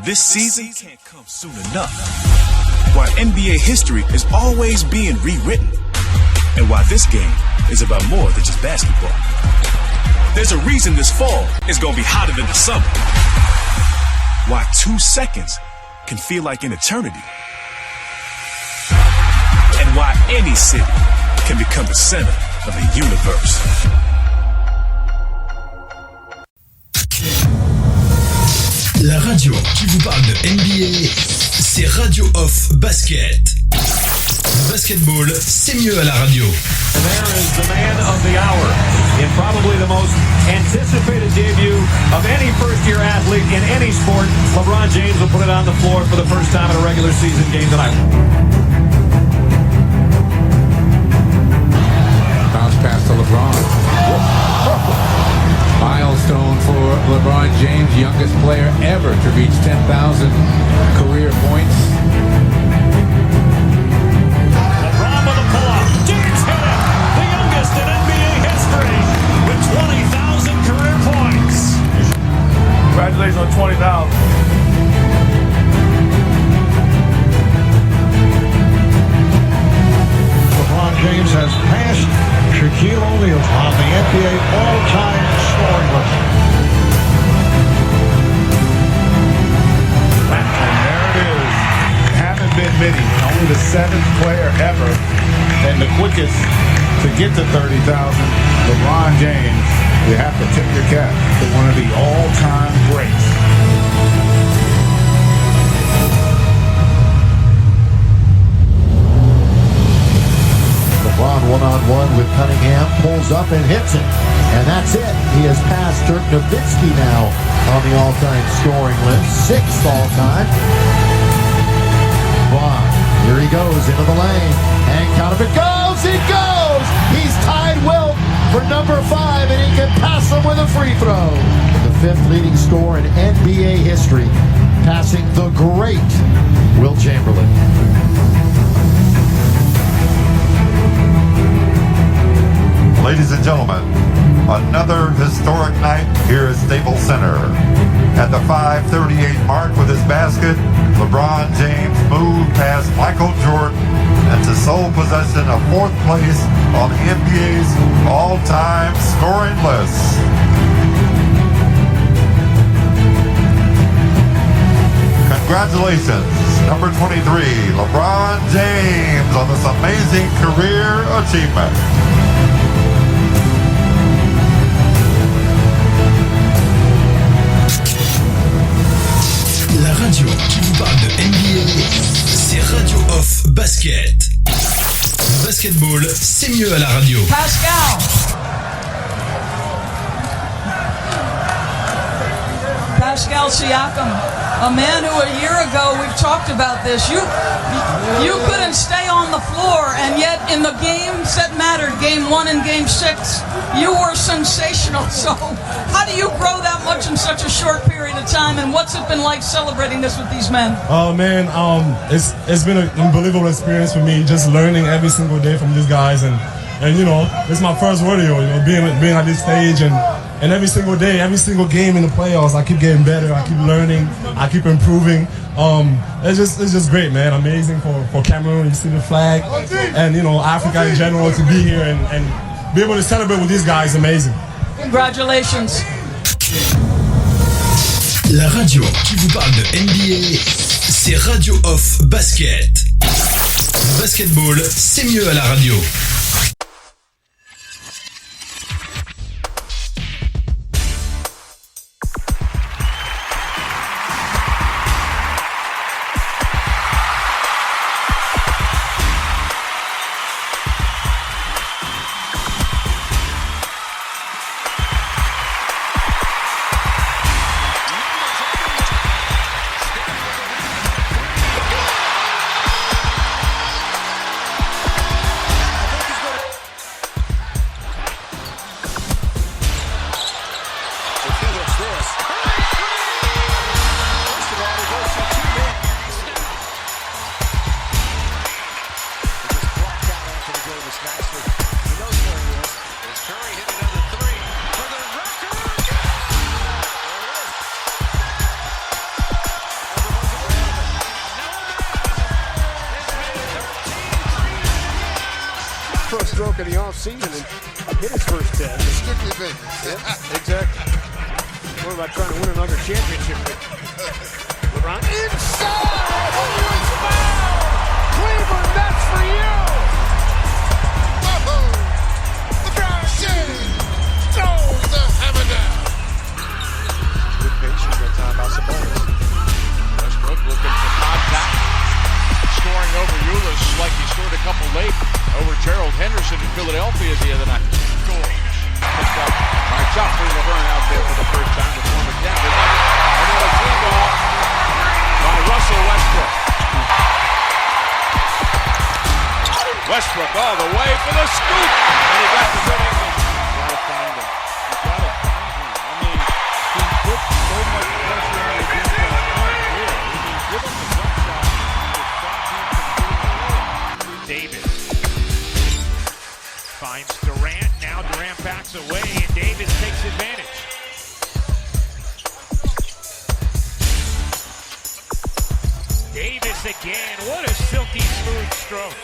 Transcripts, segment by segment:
this season can't come soon enough. Why NBA history is always being rewritten. And why this game is about more than just basketball. There's a reason this fall is gonna be hotter than the summer. Why 2 seconds can feel like an eternity. And why any city can become the center of the universe. La radio qui vous parle de NBA, c'est Radio Off Basket. Le basketball, c'est mieux à la radio. And there is the man of the hour in probably the most anticipated debut of any first-year athlete in any sport. LeBron James will put it on the floor for the first time in a regular season game tonight. Bounce pass to LeBron. Milestone for LeBron James, youngest player ever to reach 10,000 career points. LeBron with a pull-up. James hit it. The youngest in NBA history with 20,000 career points. Congratulations on 20,000. LeBron James has passed Shaquille O'Neal on the NBA all-time scoring list. And there it is. Haven't been many. Only the 7th player ever and the quickest to get to 30,000. LeBron James, you have to tip your cap to one of the all-time greats. LeBron one-on-one with Cunningham, pulls up and hits it. And that's it. He has passed Dirk Nowitzki now on the all-time scoring list. 6th all-time. LeBron, here he goes into the lane. And count if it goes, it goes! He's tied Wilt for number 5, and he can pass him with a free throw. The 5th leading scorer in NBA history, passing the great Wilt Chamberlain. Ladies and gentlemen, another historic night here at Staples Center. At the 5:38 mark with his basket, LeBron James moved past Michael Jordan into sole possession of 4th place on the NBA's all-time scoring list. Congratulations, number 23, LeBron James, on this amazing career achievement. La radio qui vous parle de NBA, c'est Radio Off Basket. Le basketball, c'est mieux à la radio. Pascal. Pascal Siakam, a man who a year ago, we've talked about this, you couldn't stay on the floor, and yet in the games that mattered, game 1 and game 6, you were sensational. So how do you grow that much in such a short period of time, and what's it been like celebrating this with these men? Oh man, it's been an unbelievable experience for me, just learning every single day from these guys, and you know, it's my first rodeo, you know, being at this stage, and every single day, every single game in the playoffs, I keep getting better, I keep learning, I keep improving. It's just great, man. Amazing for Cameroon. You see the flag, and you know, Africa in general, to be here and be able to celebrate with these guys, amazing. Congratulations. La radio qui vous parle de NBA, c'est Radio Off Basket. Le basketball, c'est mieux à la radio. stroke of the offseason and hit his first 10. Strictly business. Yeah, exactly. What about trying to win another championship? LeBron inside! Oh, it's foul! Cleveland, that's for you! Oh, LeBron James throws the hammer down. Good patience that time by Sabonis. Westbrook looking for contact. Scoring over Ulis like he scored a couple late over Gerald Henderson in Philadelphia the other night. Picked up by Joffrey Laverne out there for the first time to form a Denver Nugget. Another free ball by Russell Westbrook. Westbrook all the way for the scoop, and he got the good English. You gotta find him. You gotta find him. I mean, he put so much pressure on the defense. Give him the jump shot to stop him from getting away. Davis finds Durant. Now Durant backs away, and Davis takes advantage. Davis again. What a silky smooth stroke.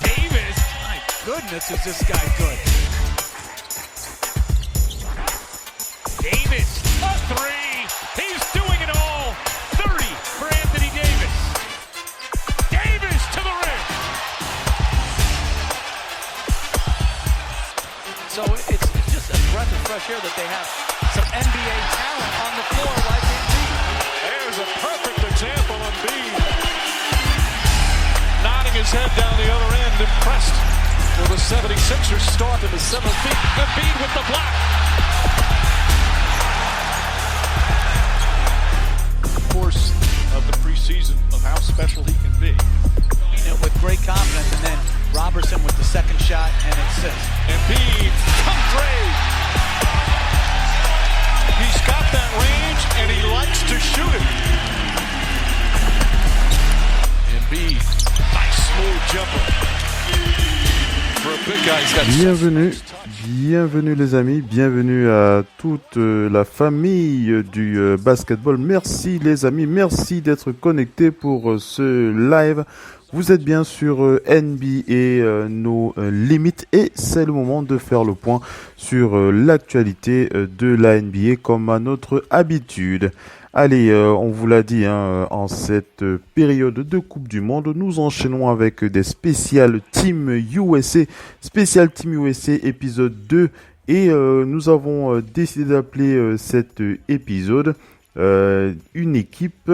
Davis, my goodness, is this guy good. Davis, a three. He's doing it all. 30 for Anthony Davis. Davis to the rim. So it's just a breath of fresh air that they have some NBA talent on the floor like Embiid. There's a perfect example of Embiid. Nodding his head down the other end, impressed with the 76ers start in the 7th feet. Embiid with the block. Course of the preseason of how special he can be. With great confidence, and then Robertson with the second shot and assist. Embiid, come trade. He's got that range and he likes to shoot it. Embiid, nice smooth jumper. For a big guy, he's got Bienvenue les amis, bienvenue à toute la famille du basketball. Merci les amis, merci d'être connectés pour ce live. Vous êtes bien sur NBA, nos limites, et c'est le moment de faire le point sur l'actualité de la NBA comme à notre habitude. Allez, on vous l'a dit, en cette période de Coupe du Monde, nous enchaînons avec des spéciales Team USA, Spécial Team USA épisode 2, et nous avons décidé d'appeler cet épisode une équipe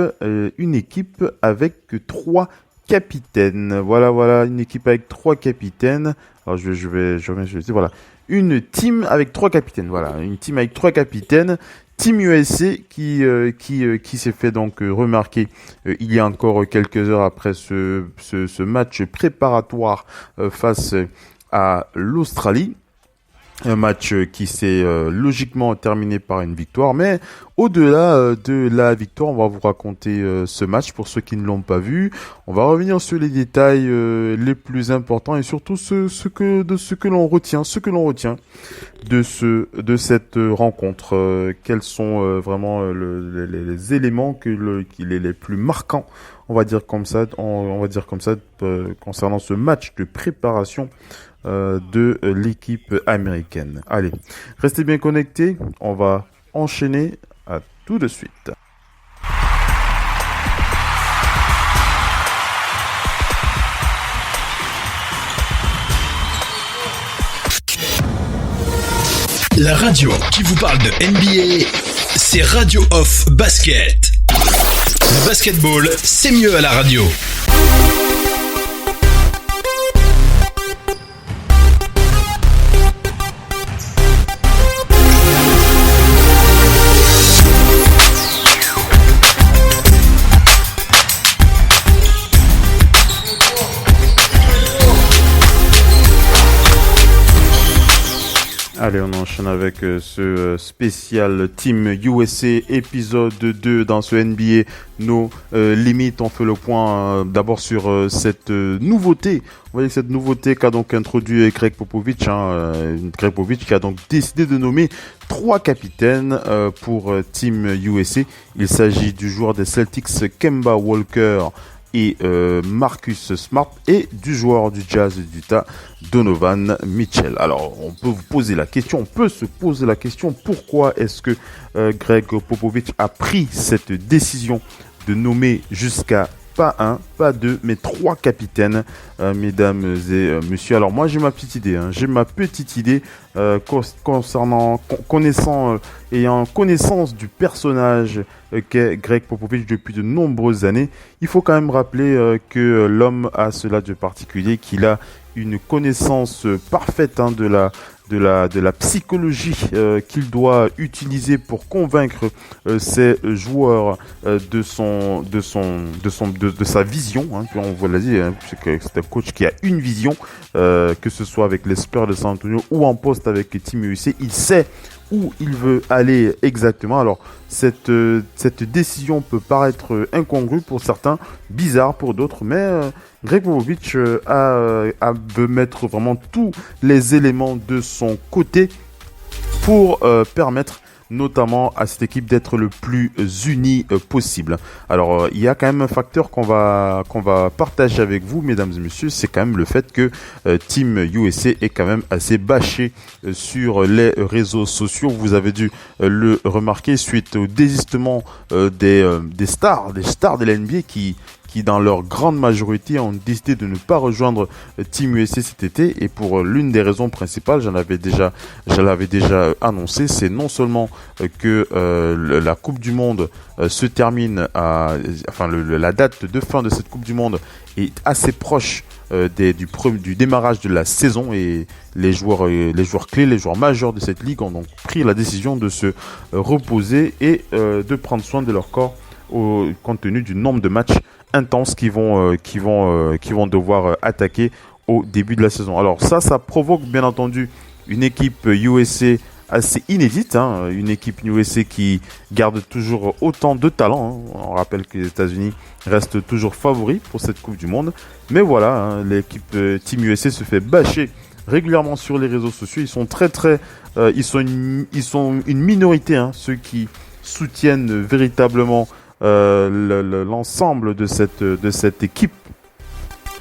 avec 3 capitaines. Voilà, une équipe avec 3 capitaines. Alors je vais voilà. Une team avec 3 capitaines. Voilà, une team avec 3 capitaines. Team USA qui s'est fait donc remarquer il y a encore quelques heures après ce match préparatoire face à l'Australie. Un match qui s'est logiquement terminé par une victoire, mais au-delà de la victoire, on va vous raconter ce match pour ceux qui ne l'ont pas vu. On va revenir sur les détails les plus importants et surtout ce que l'on retient de cette rencontre. Quels sont vraiment les éléments les plus marquants, on va dire comme ça, concernant ce match de préparation de l'équipe américaine. Allez, restez bien connectés, on va enchaîner, à tout de suite. La radio qui vous parle de NBA, c'est Radio Off Basket. Le basketball, c'est mieux à la radio. Allez, on enchaîne avec ce spécial Team USA épisode 2 dans ce NBA. Nos limites, on fait le point d'abord sur cette nouveauté. Vous voyez cette nouveauté qu'a donc introduit Greg Popovich. Greg Popovich qui a donc décidé de nommer 3 capitaines pour Team USA. Il s'agit du joueur des Celtics Kemba Walker, et Marcus Smart, et du joueur du Jazz d'Utah, Donovan Mitchell. Alors, on peut se poser la question, pourquoi est-ce que Greg Popovich a pris cette décision de nommer jusqu'à pas un, pas deux, mais 3 capitaines, mesdames et messieurs. Alors moi j'ai ma petite idée, ayant connaissance du personnage qu'est Greg Popovich depuis de nombreuses années. Il faut quand même rappeler que l'homme a cela de particulier, qu'il a une connaissance parfaite de la psychologie qu'il doit utiliser pour convaincre ses joueurs de sa vision. On vous l'a dit, c'est un coach qui a une vision, que ce soit avec les Spurs de San Antonio ou en poste avec Team USA. Il sait où il veut aller exactement. Alors cette décision peut paraître incongrue pour certains, bizarre pour d'autres, mais Greg Popovich veut mettre vraiment tous les éléments de son côté pour permettre notamment à cette équipe d'être le plus unie possible. Alors il y a quand même un facteur qu'on va partager avec vous, mesdames et messieurs, c'est quand même le fait que Team USA est quand même assez bâché sur les réseaux sociaux. Vous avez dû le remarquer suite au désistement des stars de la NBA qui dans leur grande majorité ont décidé de ne pas rejoindre Team USA cet été, et pour l'une des raisons principales, je l'avais déjà annoncé, c'est non seulement que la Coupe du Monde se termine la date de fin de cette Coupe du Monde est assez proche du démarrage de la saison, et les joueurs clés, les joueurs majeurs de cette ligue ont donc pris la décision de se reposer et de prendre soin de leur corps compte tenu du nombre de matchs intenses qui vont devoir attaquer au début de la saison. Alors ça provoque bien entendu une équipe USA assez inédite, une équipe USA qui garde toujours autant de talent. On rappelle que les États-Unis restent toujours favoris pour cette Coupe du Monde, mais voilà, l'équipe Team USA se fait bâcher régulièrement sur les réseaux sociaux. Ils sont ils sont une minorité, ceux qui soutiennent véritablement l'ensemble de cette équipe.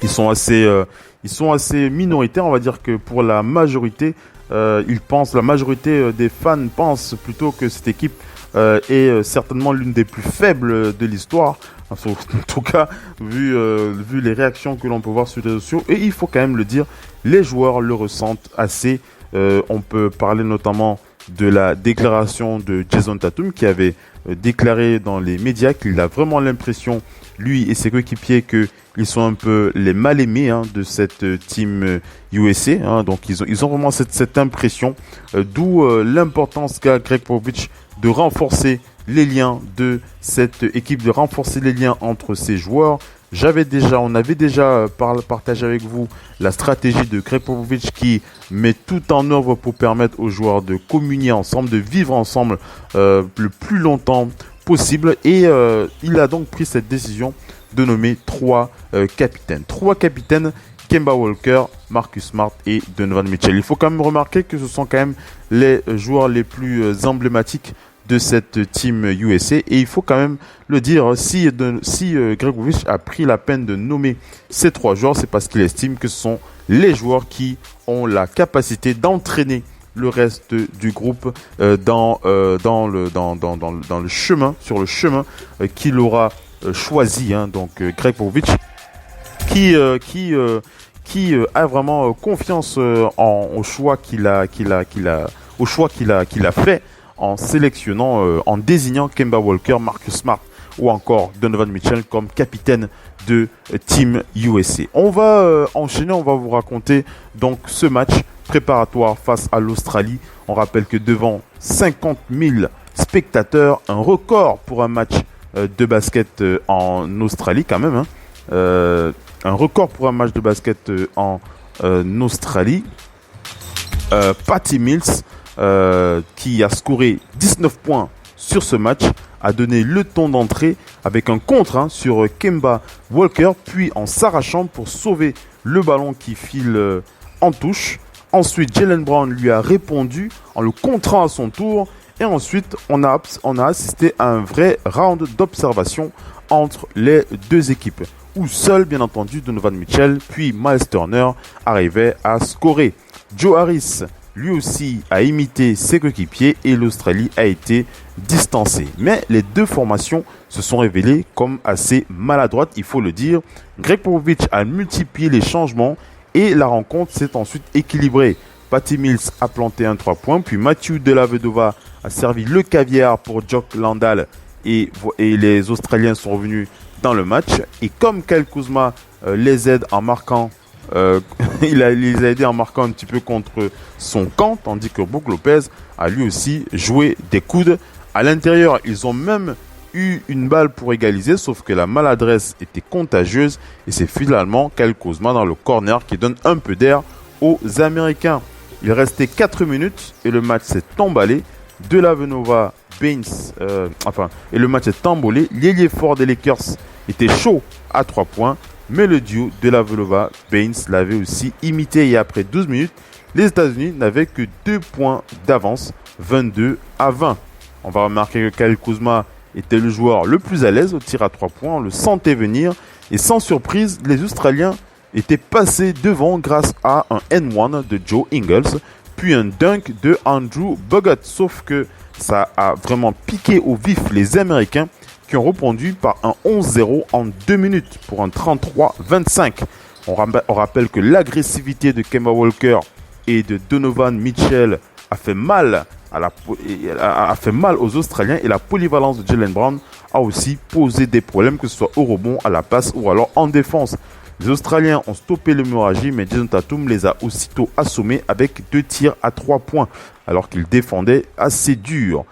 Ils sont assez minoritaires, on va dire que pour la majorité, la majorité des fans pensent plutôt que cette équipe est certainement l'une des plus faibles de l'histoire. En tout cas, vu les réactions que l'on peut voir sur les réseaux sociaux, et il faut quand même le dire, les joueurs le ressentent assez. On peut parler notamment de la déclaration de Jason Tatum, qui avait déclaré dans les médias qu'il a vraiment l'impression, lui et ses coéquipiers, qu'ils sont un peu les mal-aimés de cette team USA. Donc ils ont vraiment cette impression, d'où l'importance qu'a Greg Popovich de renforcer les liens de cette équipe, de renforcer les liens entre ses joueurs. On avait déjà partagé avec vous la stratégie de Greg Popovich qui met tout en œuvre pour permettre aux joueurs de communier ensemble, de vivre ensemble le plus longtemps possible. Et il a donc pris cette décision de nommer 3 capitaines. 3 capitaines, Kemba Walker, Marcus Smart et Donovan Mitchell. Il faut quand même remarquer que ce sont quand même les joueurs les plus emblématiques de cette team USA, et il faut quand même le dire, si Greg Popovich a pris la peine de nommer ces 3 joueurs, c'est parce qu'il estime que ce sont les joueurs qui ont la capacité d'entraîner le reste du groupe dans le chemin qu'il aura choisi. Donc Greg Popovich qui a vraiment confiance au choix qu'il a fait en sélectionnant, en désignant Kemba Walker, Marcus Smart ou encore Donovan Mitchell comme capitaine de Team USA. On va enchaîner, on va vous raconter donc ce match préparatoire face à l'Australie. On rappelle que devant 50 000 spectateurs, un record pour un match de basket en Australie quand même. Un record pour un match de basket en Australie. Patty Mills, qui a scoré 19 points sur ce match, a donné le ton d'entrée avec un contre sur Kemba Walker, puis en s'arrachant pour sauver le ballon qui file en touche. Ensuite, Jaylen Brown lui a répondu en le contrant à son tour, et ensuite on a assisté à un vrai round d'observation entre les deux équipes. où seul, bien entendu, Donovan Mitchell puis Miles Turner arrivaient à scorer. Joe Harris, lui aussi, a imité ses coéquipiers et l'Australie a été distancée. Mais les deux formations se sont révélées comme assez maladroites, il faut le dire. Greg Popovich a multiplié les changements et la rencontre s'est ensuite équilibrée. Patty Mills a planté un 3 points, puis Matthew Dellavedova a servi le caviar pour Jock Landale et les Australiens sont revenus dans le match. Et comme Kyle Kuzma les aide en marquant, il les a aidés en marquant un petit peu contre son camp, tandis que Brook Lopez a lui aussi joué des coudes à l'intérieur. Ils ont même eu une balle pour égaliser, sauf que la maladresse était contagieuse et c'est finalement Kyle Kuzma dans le corner qui donne un peu d'air aux Américains. Il restait 4 minutes et le match s'est emballé. Dellavedova, Baines, et le match est embolé. L'ailier fort des Lakers était chaud à 3 points, mais le duo Dellavedova, Baines l'avait aussi imité et après 12 minutes, les États-Unis n'avaient que 2 points d'avance, 22-20. On va remarquer que Kyle Kuzma était le joueur le plus à l'aise au tir à 3 points, on le sentait venir et sans surprise, les Australiens étaient passés devant grâce à un N1 de Joe Ingles, puis un dunk de Andrew Bogut. Sauf que ça a vraiment piqué au vif les Américains qui ont répondu par un 11-0 en 2 minutes pour un 33-25. On rappelle que l'agressivité de Kemba Walker et de Donovan Mitchell a fait mal aux Australiens et la polyvalence de Jaylen Brown a aussi posé des problèmes, que ce soit au rebond, à la passe ou alors en défense. Les Australiens ont stoppé l'hémorragie, mais Jason Tatum les a aussitôt assommés avec 2 tirs à 3 points, alors qu'ils défendaient assez dur.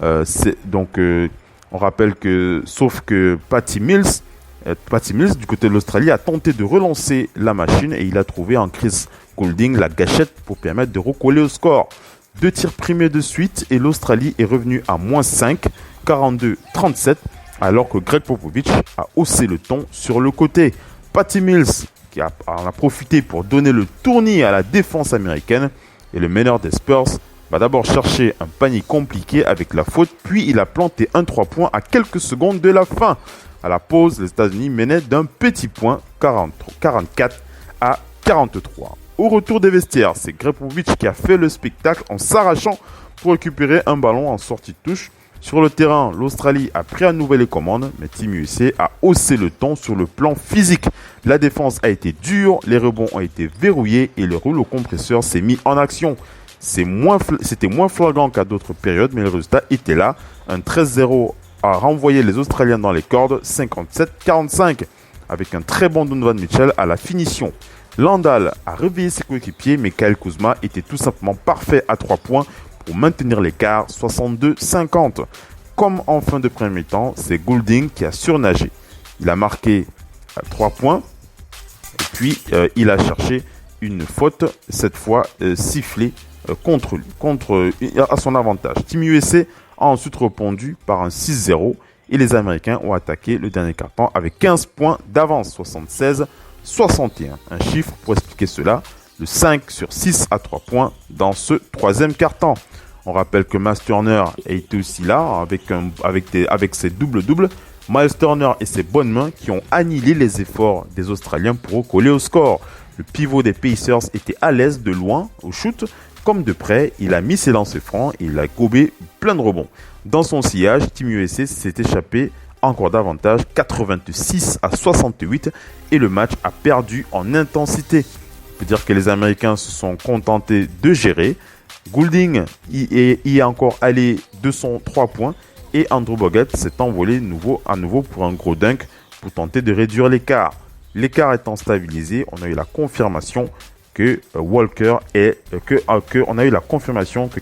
On rappelle que, sauf que Patty Mills, du côté de l'Australie, a tenté de relancer la machine et il a trouvé en Chris Goulding la gâchette pour permettre de recoller au score. 2 tirs primés de suite et l'Australie est revenue à -5, 42-37, alors que Greg Popovich a haussé le ton sur le côté. Patty Mills qui en a profité pour donner le tournis à la défense américaine et le meneur des Spurs va d'abord chercher un panier compliqué avec la faute, puis il a planté un 3 points à quelques secondes de la fin. À la pause, les États-Unis menaient d'un petit point, 44-43. Au retour des vestiaires, c'est Greg Popovich qui a fait le spectacle en s'arrachant pour récupérer un ballon en sortie de touche. Sur le terrain, l'Australie a pris à nouveau les commandes, mais Team USA a haussé le ton sur le plan physique. La défense a été dure, les rebonds ont été verrouillés et le rouleau compresseur s'est mis en action. C'était moins flagrant qu'à d'autres périodes, mais le résultat était là. Un 13-0 a renvoyé les Australiens dans les cordes, 57-45, avec un très bon Donovan Mitchell à la finition. Landale a réveillé ses coéquipiers, mais Kyle Kuzma était tout simplement parfait à 3 points pour maintenir l'écart, 62-50. Comme en fin de premier mi-temps, c'est Goulding qui a surnagé. Il a marqué 3 points, et puis il a cherché une faute, cette fois sifflée contre lui, à son avantage. Team USA a ensuite répondu par un 6-0 et les Américains ont attaqué le dernier quart-temps avec 15 points d'avance, 76-61. Un chiffre pour expliquer cela, le 5 sur 6 à 3 points dans ce troisième quart-temps. On rappelle que Miles Turner a été aussi là avec ses doubles-doubles. Miles Turner et ses bonnes mains qui ont annihilé les efforts des Australiens pour recoller au score. Le pivot des Pacers était à l'aise de loin au shoot comme de près. Il a mis ses lancers francs et il a gobé plein de rebonds. Dans son sillage, Team USA s'est échappé encore davantage, 86-68 et le match a perdu en intensité. On peut dire que les Américains se sont contentés de gérer. Goulding y est encore allé de son 3 points et Andrew Bogut s'est envolé à nouveau pour un gros dunk pour tenter de réduire l'écart. L'écart étant stabilisé, on a eu la confirmation que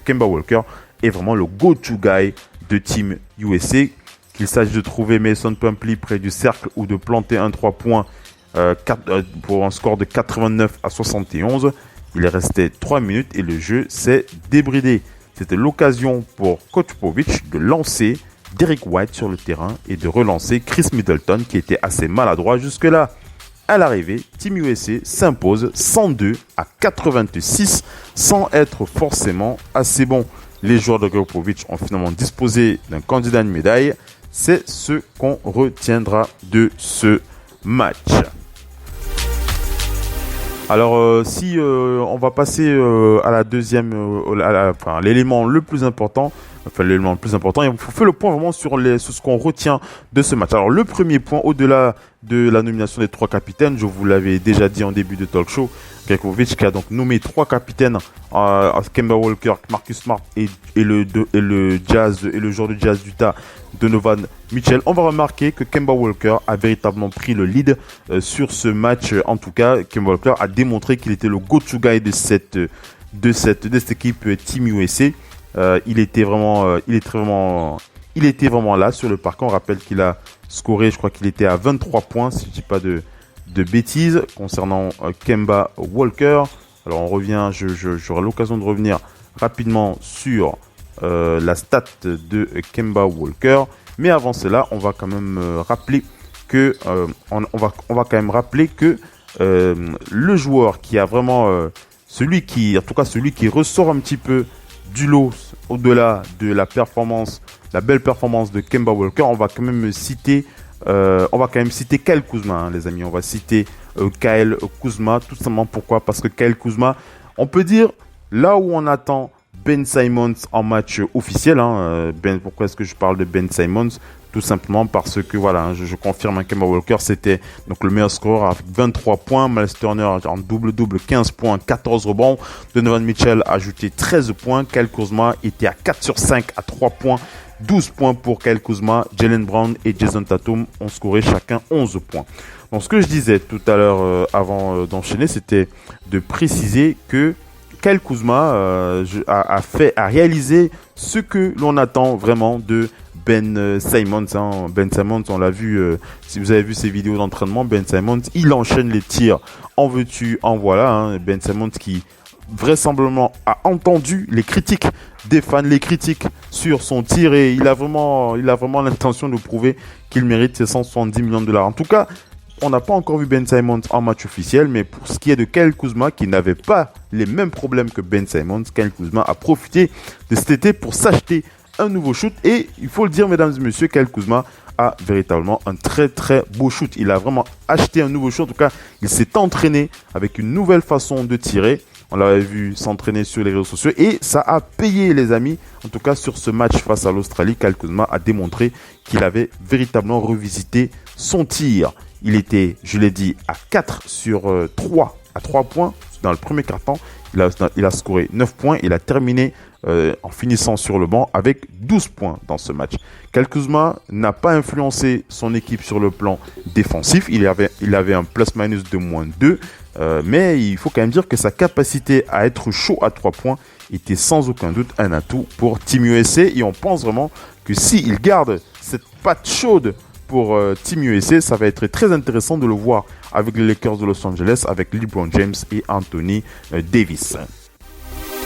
Kemba Walker est vraiment le go-to guy de Team USA. Qu'il s'agisse de trouver Mason Plumlee près du cercle ou de planter un 3 points pour un score de 89-71. Il est resté 3 minutes et le jeu s'est débridé. C'était l'occasion pour Coach Popovich de lancer Derrick White sur le terrain et de relancer Chris Middleton qui était assez maladroit jusque-là. À l'arrivée, Team USA s'impose 102-86 sans être forcément assez bon. Les joueurs de Greg Popovich ont finalement disposé d'un candidat à une médaille. C'est ce qu'on retiendra de ce match. Alors, si on va passer à la deuxième, l'élément le plus important, et on fait le point vraiment sur ce qu'on retient de ce match. Alors, le premier point, au-delà de la nomination des 3 capitaines, je vous l'avais déjà dit en début de talk show, Greg Popovich qui a donc nommé 3 capitaines, Kemba Walker, Marcus Smart et le joueur de Jazz d'Utah, Donovan Mitchell. On va remarquer que Kemba Walker a véritablement pris le lead sur ce match. En tout cas, Kemba Walker a démontré qu'il était le go-to guy de cette équipe Team USA. Il était vraiment là sur le parquet. On rappelle qu'il a scoré, je crois qu'il était à 23 points, si je dis pas de bêtises, concernant Kemba Walker. Alors on revient, j'aurai l'occasion de revenir rapidement sur la stat de Kemba Walker. Mais avant cela, on va quand même rappeler que le joueur qui a vraiment celui qui ressort un petit peu du lot au-delà de la belle performance de Kemba Walker, on va quand même citer Kyle Kuzma, les amis. On va citer Kyle Kuzma, tout simplement. Pourquoi ? Parce que Kyle Kuzma, on peut dire, là où on attend Ben Simmons en match officiel, pourquoi est-ce que je parle de Ben Simmons ? Tout simplement parce que voilà, je confirme, Kemba Walker c'était donc le meilleur scoreur avec 23 points, Miles Turner en double-double, 15 points, 14 rebonds, Donovan Mitchell a ajouté 13 points, Kyle Kuzma était à 4 sur 5 à 3 points, 12 points pour Kyle Kuzma, Jaylen Brown et Jason Tatum ont scoré chacun 11 points. Donc ce que je disais tout à l'heure avant d'enchaîner, c'était de préciser que Kyle Kuzma a réalisé ce que l'on attend vraiment de Ben Simmons. Ben Simmons, on l'a vu, si vous avez vu ses vidéos d'entraînement, Ben Simmons, il enchaîne les tirs en veux-tu, en voilà. Ben Simmons qui vraisemblablement a entendu les critiques des fans, les critiques sur son tir, et il a vraiment l'intention de prouver qu'il mérite ses 170 millions de dollars. En tout cas, on n'a pas encore vu Ben Simmons en match officiel, mais pour ce qui est de Kyle Kuzma, qui n'avait pas les mêmes problèmes que Ben Simmons, Kyle Kuzma a profité de cet été pour s'acheter un nouveau shoot. Et il faut le dire, mesdames et messieurs, Kyle Kuzma a véritablement un très très beau shoot. Il a vraiment acheté un nouveau shoot. En tout cas, il s'est entraîné avec une nouvelle façon de tirer. On l'avait vu s'entraîner sur les réseaux sociaux et ça a payé, les amis. En tout cas, sur ce match face à l'Australie, Kyle Kuzma a démontré qu'il avait véritablement revisité son tir. Il était, je l'ai dit, à 4 sur 3 à 3 points dans le premier quart-temps. Il a scoré 9 points. Il a terminé en finissant sur le banc avec 12 points dans ce match. Kyle Kuzma n'a pas influencé son équipe sur le plan défensif. Il avait un plus-minus de -2. Mais il faut quand même dire que sa capacité à être chaud à 3 points était sans aucun doute un atout pour Team USA. Et on pense vraiment que s'il garde cette patte chaude pour Team USA, ça va être très intéressant de le voir avec les Lakers de Los Angeles, avec LeBron James et Anthony Davis.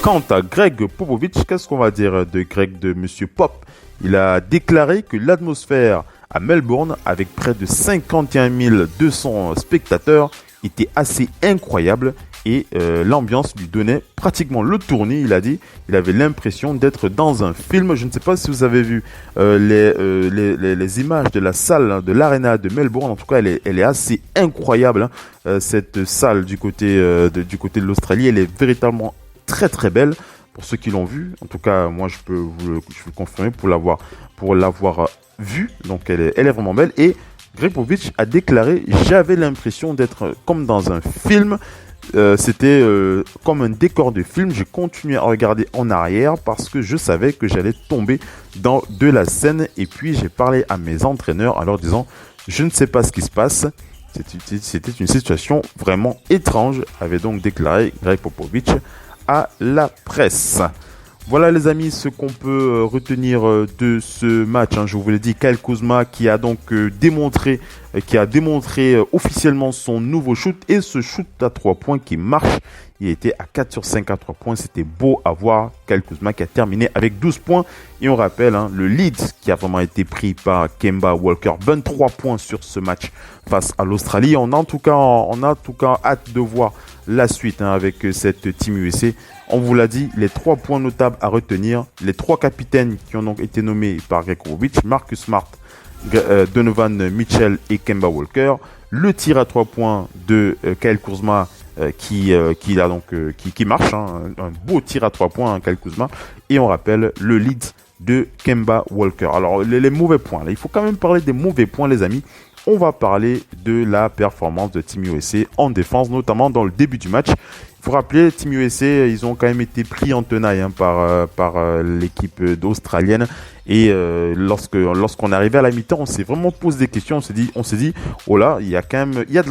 Quant à Greg Popovich, qu'est-ce qu'on va dire de Monsieur Pop ? Il a déclaré que l'atmosphère à Melbourne, avec près de 51 200 spectateurs, était assez incroyable et l'ambiance lui donnait pratiquement le tournis. Il a dit il avait l'impression d'être dans un film. Je ne sais pas si vous avez vu les images de la salle de l'Arena de Melbourne. En tout cas, elle est assez incroyable. Cette salle du côté de l'Australie, elle est véritablement très très belle. Pour ceux qui l'ont vu, en tout cas, moi je peux vous confirmer pour l'avoir vue. Donc elle est vraiment belle. Et Greg Popovich a déclaré « J'avais l'impression d'être comme dans un film. C'était comme un décor de film. J'ai continué à regarder en arrière parce que je savais que j'allais tomber dans de la scène. Et puis j'ai parlé à mes entraîneurs en leur disant « Je ne sais pas ce qui se passe. » C'était une situation vraiment étrange, avait donc déclaré Greg Popovich à la presse. Voilà les amis, ce qu'on peut retenir de ce match. Je vous l'ai dit, Kyle Kuzma qui a donc démontré officiellement son nouveau shoot et ce shoot à 3 points qui marche. Il était à 4 sur 5 à 3 points. C'était beau à voir. Kyle Kuzma qui a terminé avec 12 points. Et on rappelle le lead qui a vraiment été pris par Kemba Walker. 23 points sur ce match face à l'Australie. On a en tout cas hâte de voir la suite avec cette Team USA. On vous l'a dit, les 3 points notables à retenir. Les 3 capitaines qui ont donc été nommés par Greg Popovich. Marcus Smart, Donovan Mitchell et Kemba Walker. Le tir à 3 points de Kyle Kuzma qui marche, hein, un beau tir à 3 points, hein, Kyle Kuzma. Et on rappelle le lead de Kemba Walker. Alors les mauvais points, là, il faut quand même parler des mauvais points, les amis. On va parler de la performance de Team USA en défense, notamment dans le début du match. Il faut rappeler, Team USA, ils ont quand même été pris en tenaille, hein, par l'équipe australienne. Et lorsqu'on est arrivé à la mi-temps, on s'est vraiment posé des questions. On s'est dit, oh là, il y a quand même, il y a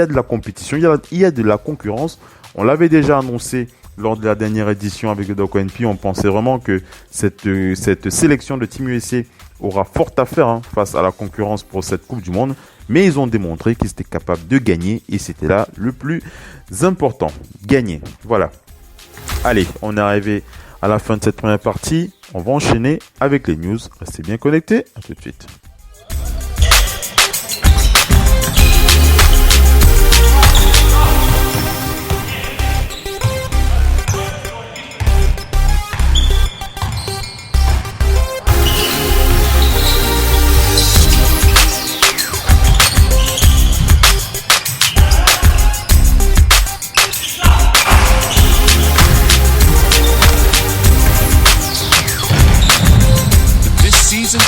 de la compétition, il y a de la concurrence. On l'avait déjà annoncé lors de la dernière édition avec le Doc NP. On pensait vraiment que cette sélection de Team USA aura fort à faire, hein, face à la concurrence pour cette Coupe du Monde. Mais ils ont démontré qu'ils étaient capables de gagner et c'était là le plus important. Gagner. Voilà. Allez, on est arrivé à la fin de cette première partie. On va enchaîner avec les news. Restez bien connectés. À tout de suite.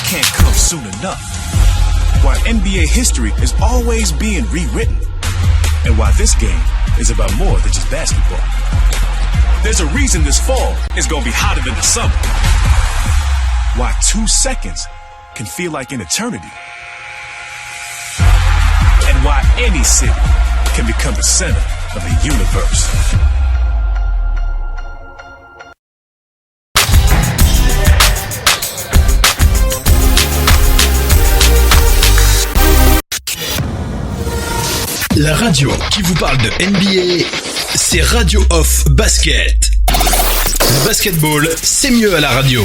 Can't come soon enough. Why NBA history is always being rewritten. And why this game is about more than just basketball. There's a reason this fall is gonna be hotter than the summer. Why 2 seconds can feel like an eternity. And why any city can become the center of the universe. La radio qui vous parle de NBA, c'est Radio Off Basket. Le basketball, c'est mieux à la radio.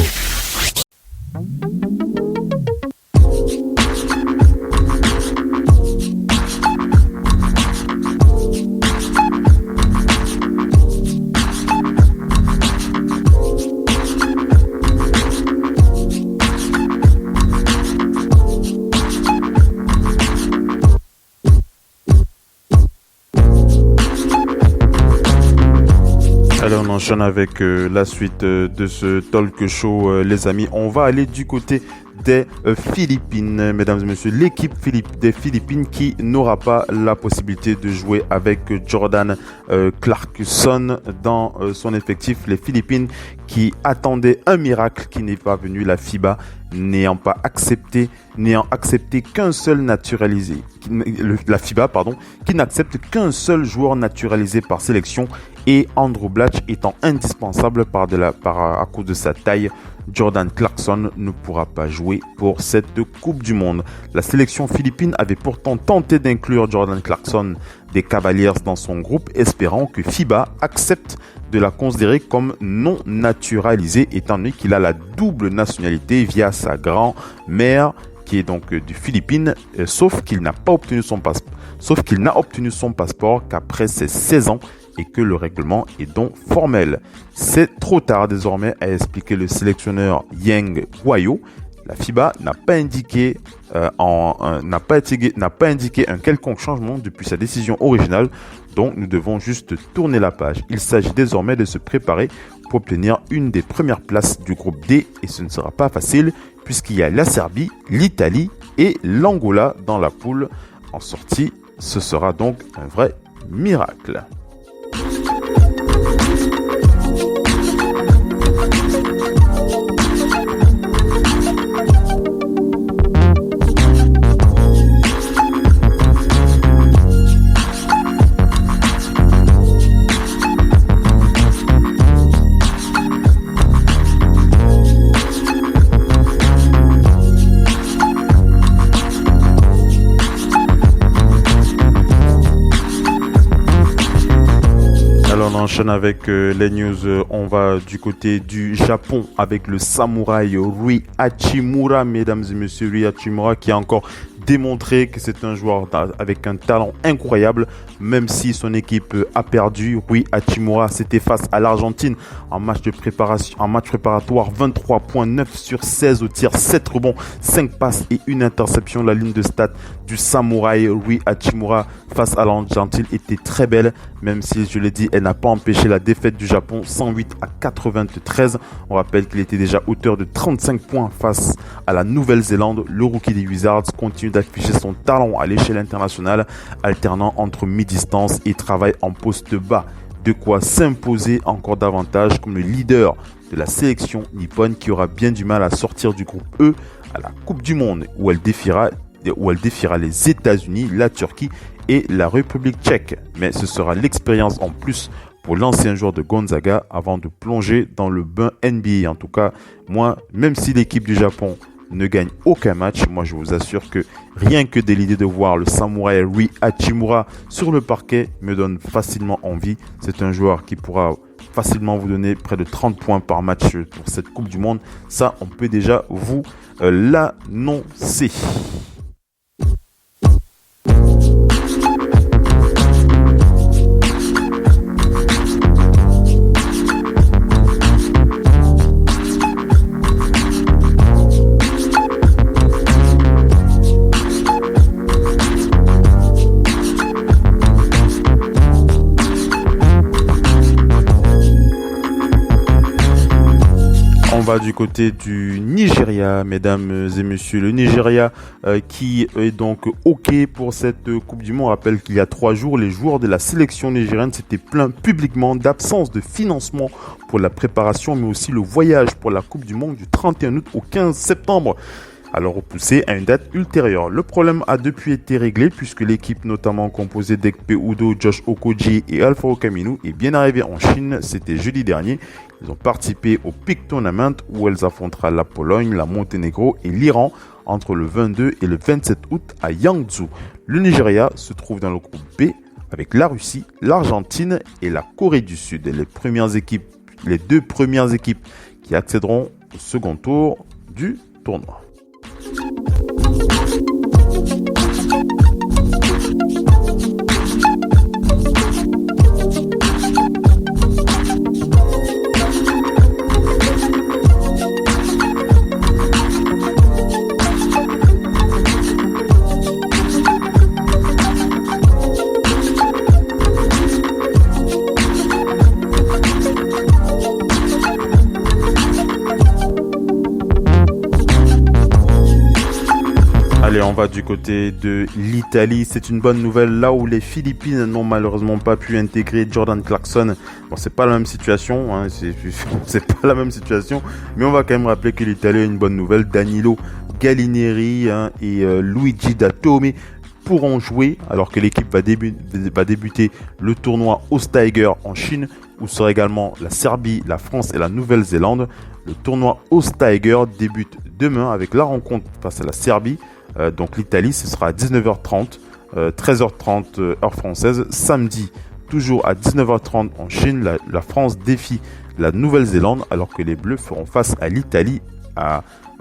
Alors on enchaîne avec la suite de ce talk show, les amis. On va aller du côté des Philippines, mesdames et messieurs. L'équipe des Philippines qui n'aura pas la possibilité de jouer avec Jordan Clarkson dans son effectif. Les Philippines qui attendaient un miracle qui n'est pas venu, la FIBA n'ayant accepté qu'un seul naturalisé, la FIBA qui n'accepte qu'un seul joueur naturalisé par sélection, et Andrew Blatch étant indispensable à cause de sa taille. Jordan Clarkson ne pourra pas jouer pour cette Coupe du Monde. La sélection philippine avait pourtant tenté d'inclure Jordan Clarkson des Cavaliers dans son groupe, espérant que FIBA accepte de la considérer comme non naturalisée, étant donné qu'il a la double nationalité via sa grand-mère, qui est donc du Philippines, sauf qu'il n'a obtenu son passeport qu'après ses 16 ans, et que le règlement est donc formel. C'est trop tard désormais, a expliqué le sélectionneur Yang Guayo. La FIBA n'a pas indiqué un quelconque changement depuis sa décision originale, donc nous devons juste tourner la page. Il s'agit désormais de se préparer pour obtenir une des premières places du groupe D, et ce ne sera pas facile puisqu'il y a la Serbie, l'Italie et l'Angola dans la poule. En sortie, ce sera donc un vrai miracle. On enchaîne avec les news. On va du côté du Japon avec le samouraï Rui Hachimura, mesdames et messieurs. Rui Hachimura qui a encore démontré que c'est un joueur avec un talent incroyable, même si son équipe a perdu. Rui Hachimura, c'était face à l'Argentine en match préparatoire, 23 points, 9 sur 16 au tir, 7 rebonds, 5 passes et une interception. La ligne de stats du samouraï Rui Hachimura face à l'Argentine était très belle, même si, je l'ai dit, elle n'a pas empêché la défaite du Japon 108-93. On rappelle qu'il était déjà auteur de 35 points face à la Nouvelle-Zélande. Le rookie des Wizards continue d'afficher son talent à l'échelle internationale, alternant entre mi-distance et travail en poste bas. De quoi s'imposer encore davantage comme le leader de la sélection nippone qui aura bien du mal à sortir du groupe E à la Coupe du Monde où elle défiera les États-Unis, la Turquie et la République tchèque. Mais ce sera l'expérience en plus pour l'ancien joueur de Gonzaga avant de plonger dans le bain NBA. En tout cas, moi, même si l'équipe du Japon ne gagne aucun match, moi je vous assure que rien que de l'idée de voir le samouraï Rui Hachimura sur le parquet me donne facilement envie. C'est un joueur qui pourra facilement vous donner près de 30 points par match pour cette Coupe du Monde. Ça, on peut déjà vous l'annoncer. On va du côté du Nigeria, mesdames et messieurs. Le Nigeria qui est donc OK pour cette Coupe du Monde. On rappelle qu'il y a 3 jours, les joueurs de la sélection nigérienne s'étaient plaints publiquement d'absence de financement pour la préparation, mais aussi le voyage pour la Coupe du Monde du 31 août au 15 septembre. Alors repoussé à une date ultérieure. Le problème a depuis été réglé puisque l'équipe notamment composée d'Ekpe Udo, Josh Okoji et Alpha Okaminu est bien arrivée en Chine. C'était jeudi dernier. Ils ont participé au Peak Tournament où elles affrontera la Pologne, la Monténégro et l'Iran entre le 22 et le 27 août à Yangzhou. Le Nigeria se trouve dans le groupe B avec la Russie, l'Argentine et la Corée du Sud. Les 2 premières équipes qui accéderont au second tour du tournoi. Allez, on va du côté de l'Italie. C'est une bonne nouvelle là où les Philippines n'ont malheureusement pas pu intégrer Jordan Clarkson. Bon, c'est pas la même situation, hein, c'est pas la même situation, mais on va quand même rappeler que l'Italie a une bonne nouvelle. Danilo Gallinari et Luigi Datome pourront jouer alors que l'équipe va débuter le tournoi Osteiger en Chine où sera également la Serbie, la France et la Nouvelle-Zélande. Le tournoi Osteiger débute demain avec la rencontre face à la Serbie. Donc l'Italie, ce sera à 19h30, 13h30 heure française. Samedi, toujours à 19h30 en Chine, la France défie la Nouvelle-Zélande alors que les Bleus feront face à l'Italie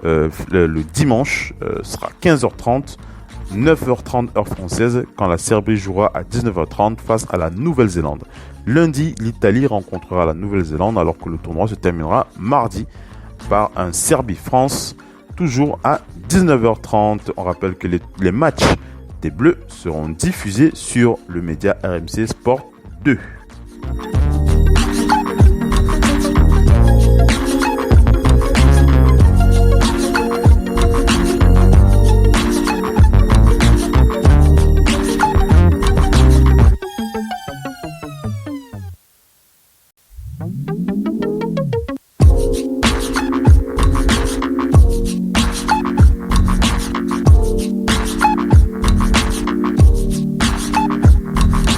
le dimanche, sera 15h30, 9h30 heure française quand la Serbie jouera à 19h30 face à la Nouvelle-Zélande. Lundi, l'Italie rencontrera la Nouvelle-Zélande alors que le tournoi se terminera mardi par un Serbie-France toujours à 19h30. On rappelle que les matchs des Bleus seront diffusés sur le média RMC Sport 2.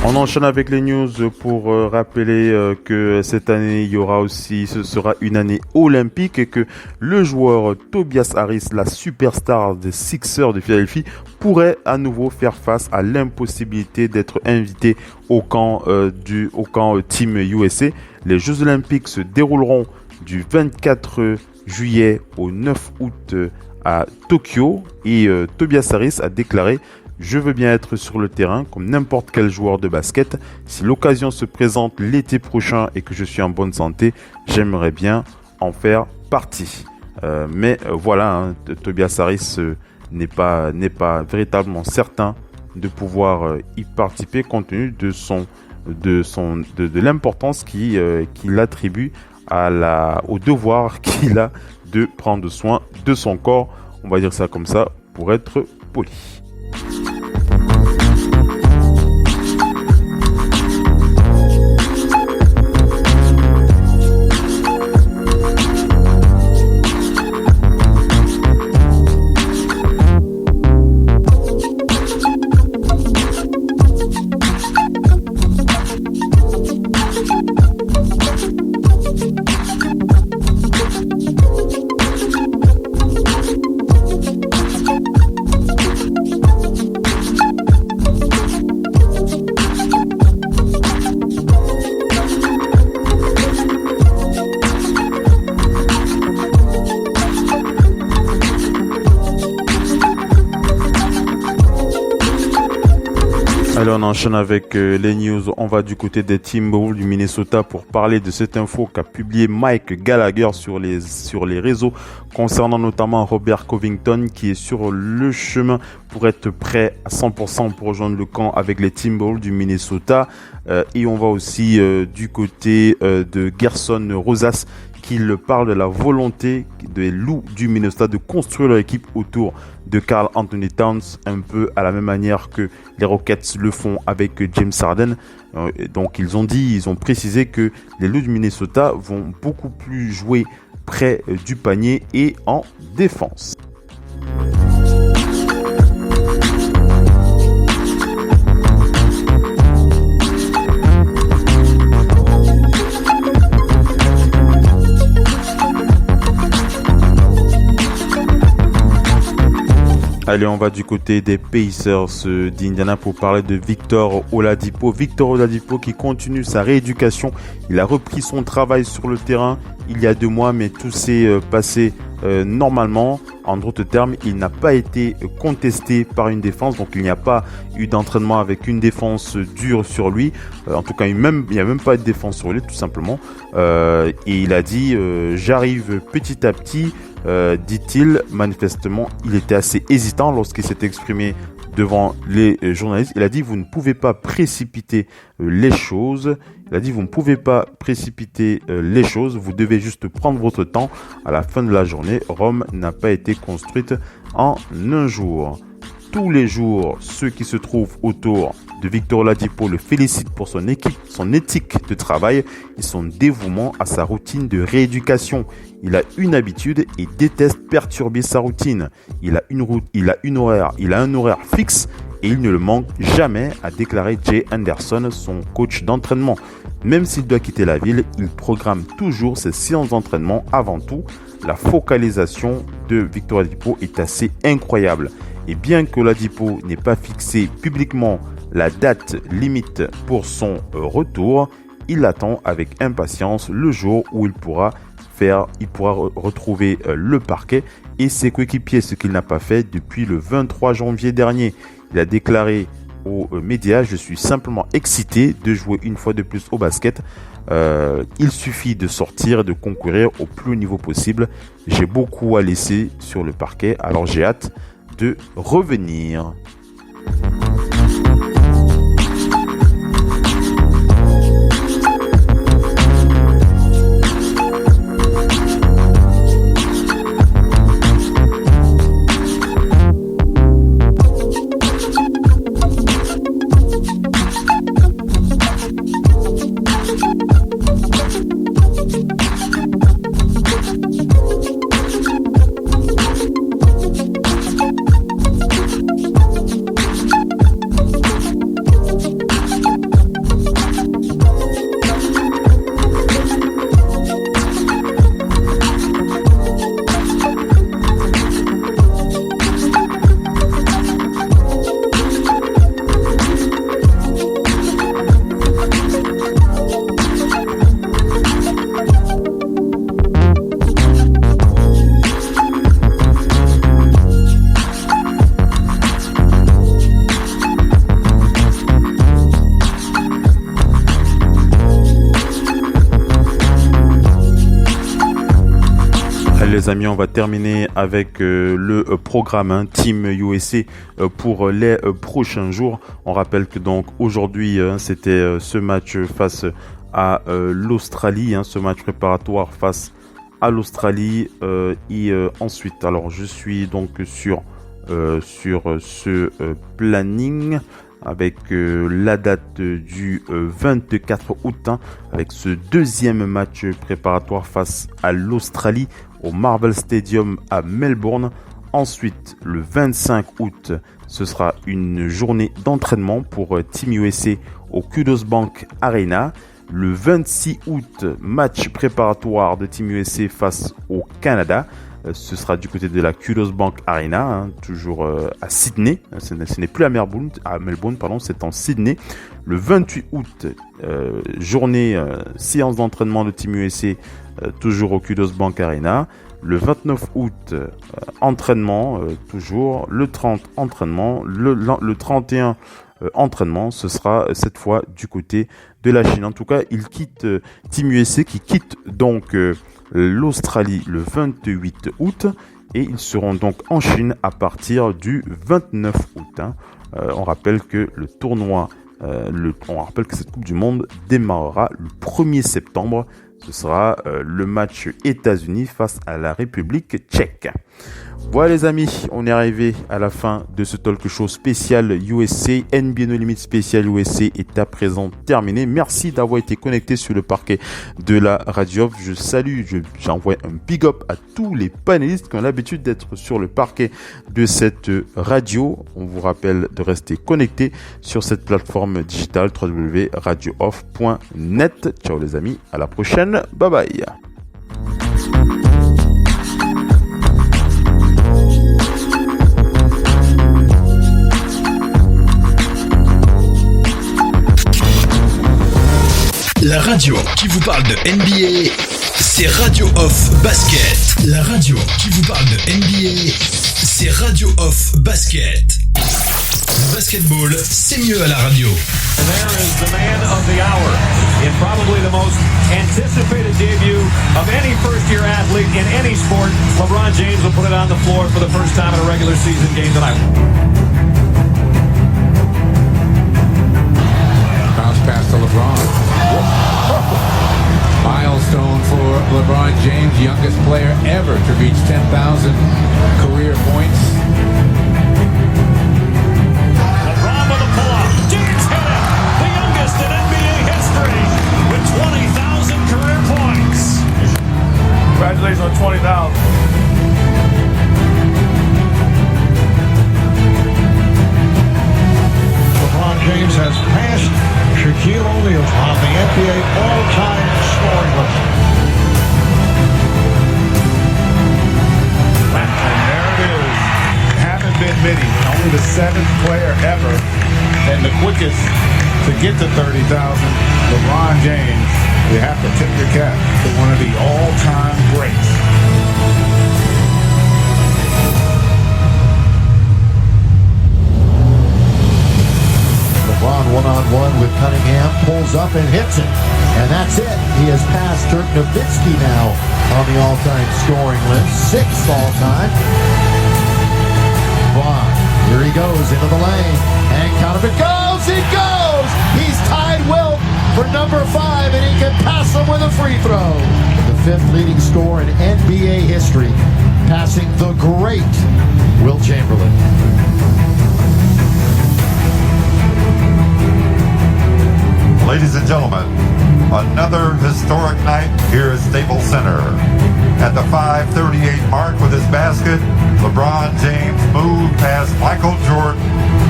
On enchaîne avec les news pour rappeler que cette année, ce sera une année olympique et que le joueur Tobias Harris, la superstar des Sixers de Philadelphie, pourrait à nouveau faire face à l'impossibilité d'être invité au camp Team USA. Les Jeux Olympiques se dérouleront du 24 juillet au 9 août à Tokyo et Tobias Harris a déclaré: je veux bien être sur le terrain comme n'importe quel joueur de basket. Si l'occasion se présente l'été prochain et que je suis en bonne santé, j'aimerais bien en faire partie. Mais voilà, Tobias Harris n'est pas véritablement certain de pouvoir y participer compte tenu de l'importance qu'il attribue au devoir qu'il a de prendre soin de son corps. On va dire ça comme ça pour être poli. Allez, on enchaîne avec les news. On va du côté des Timberwolves du Minnesota pour parler de cette info qu'a publié Mike Gallagher sur les réseaux concernant notamment Robert Covington qui est sur le chemin pour être prêt à 100% pour rejoindre le camp avec les Timberwolves du Minnesota. Et on va aussi du côté de Gerson Rosas qui parle de la volonté des Loups du Minnesota de construire leur équipe autour de Karl Anthony Towns, un peu à la même manière que les Rockets le font avec James Harden. Donc ils ont précisé que les Loups du Minnesota vont beaucoup plus jouer près du panier et en défense. Allez, on va du côté des Pacers d'Indiana pour parler de Victor Oladipo. Victor Oladipo qui continue sa rééducation. Il a repris son travail sur le terrain il y a 2 mois, mais tout s'est passé normalement. En d'autres termes, il n'a pas été contesté par une défense, donc il n'y a pas eu d'entraînement avec une défense dure sur lui. En tout cas, il n'y a même pas de défense sur lui, tout simplement. Et il a dit j'arrive petit à petit. Dit-il, manifestement, il était assez hésitant lorsqu'il s'est exprimé devant les journalistes. Il a dit, vous ne pouvez pas précipiter les choses. Il a dit, vous ne pouvez pas précipiter les choses. Vous devez juste prendre votre temps. À la fin de la journée, Rome n'a pas été construite en un jour. Tous les jours, ceux qui se trouvent autour de Victor Oladipo le félicitent pour son éthique de travail et son dévouement à sa routine de rééducation. Il a une habitude et déteste perturber sa routine. Il a un horaire fixe et il ne le manque jamais, a déclaré Jay Anderson, son coach d'entraînement. Même s'il doit quitter la ville, il programme toujours ses séances d'entraînement avant tout. La focalisation de Victor Oladipo est assez incroyable. Et bien que Oladipo n'ait pas fixé publiquement la date limite pour son retour, il attend avec impatience le jour où il pourra retrouver le parquet et ses coéquipiers, ce qu'il n'a pas fait depuis le 23 janvier dernier. Il a déclaré aux médias: je suis simplement excité de jouer une fois de plus au basket. Il suffit de sortir et de concourir au plus haut niveau possible. J'ai beaucoup à laisser sur le parquet, alors j'ai hâte de revenir. les amis, on va terminer avec le programme Team USA pour les prochains jours. On rappelle que donc aujourd'hui c'était ce match face à l'Australie, ce match préparatoire face à l'Australie et ensuite, alors je suis donc sur ce planning avec la date du 24 août avec ce deuxième match préparatoire face à l'Australie au Marvel Stadium à Melbourne. Ensuite, le 25 août, ce sera une journée d'entraînement pour Team USA au Kudos Bank Arena. Le 26 août, match préparatoire de Team USA face au Canada. Ce sera du côté de la Kudos Bank Arena, toujours à Sydney. Ce n'est plus à Melbourne, c'est en Sydney. Le 28 août, journée, séance d'entraînement de Team USA, toujours au Kudos Bank Arena. Le 29 août, entraînement, toujours. Le 30, entraînement. Le 31, entraînement. Ce sera cette fois du côté de la Chine. En tout cas, il quitte Team USA qui quitte donc l'Australie le 28 août et ils seront donc en Chine à partir du 29 août. On rappelle que le tournoi, on rappelle que cette Coupe du Monde démarrera le 1er septembre. Ce sera le match États-Unis face à la République tchèque. Voilà les amis, on est arrivé à la fin de ce talk show spécial USA. NBA No Limit spécial USA est à présent terminé. Merci d'avoir été connecté sur le parquet de la radio. Je salue, j'envoie un big up à tous les panélistes qui ont l'habitude d'être sur le parquet de cette radio. On vous rappelle de rester connecté sur cette plateforme digitale www.radiooff.net. Ciao les amis, à la prochaine, bye bye. La radio qui vous parle de NBA, c'est Radio Off Basket. La radio qui vous parle de NBA, c'est Radio Off Basket. Le basketball, c'est mieux à la radio. And there is the man of the hour in probably the most anticipated debut of any first-year athlete in any sport. LeBron James will put it on the floor for the first time in a regular season game tonight. Bounce pass to LeBron. Milestone for LeBron James, youngest player ever to reach 10,000 career points. LeBron with a pull-up. James hit it. The youngest in NBA history with 20,000 career points. Congratulations on 20,000. LeBron James has passed Shaquille O'Neal on the NBA all-time scoring list. And there it is. Haven't been many. Only the 7th player ever and the quickest to get to 30,000. LeBron James. You have to tip your cap to one of the all-time greats. LeBron one-on-one with Cunningham, pulls up and hits it. And that's it. He has passed Dirk Nowitzki now on the all-time scoring list. 6th all-time. LeBron, here he goes into the lane. And count of it goes! He goes! He's tied Wilt for number 5, and he can pass him with a free throw. The 5th leading scorer in NBA history, passing the great Wilt Chamberlain. Ladies and gentlemen, another historic night here at Staples Center. At the 5:38 mark with his basket, LeBron James moved past Michael Jordan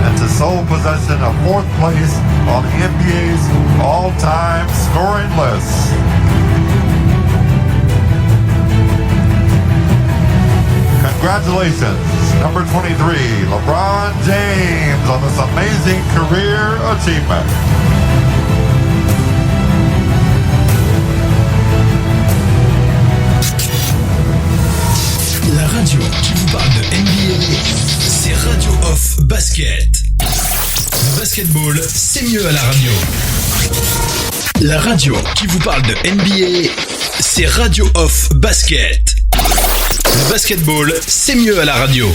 into sole possession of 4th place on the NBA's all-time scoring list. Congratulations, number 23, LeBron James, on this amazing career achievement. La radio qui vous parle de NBA, c'est Radio Off Basket. Le basketball, c'est mieux à la radio. La radio qui vous parle de NBA, c'est Radio Off Basket. Le basketball, c'est mieux à la radio.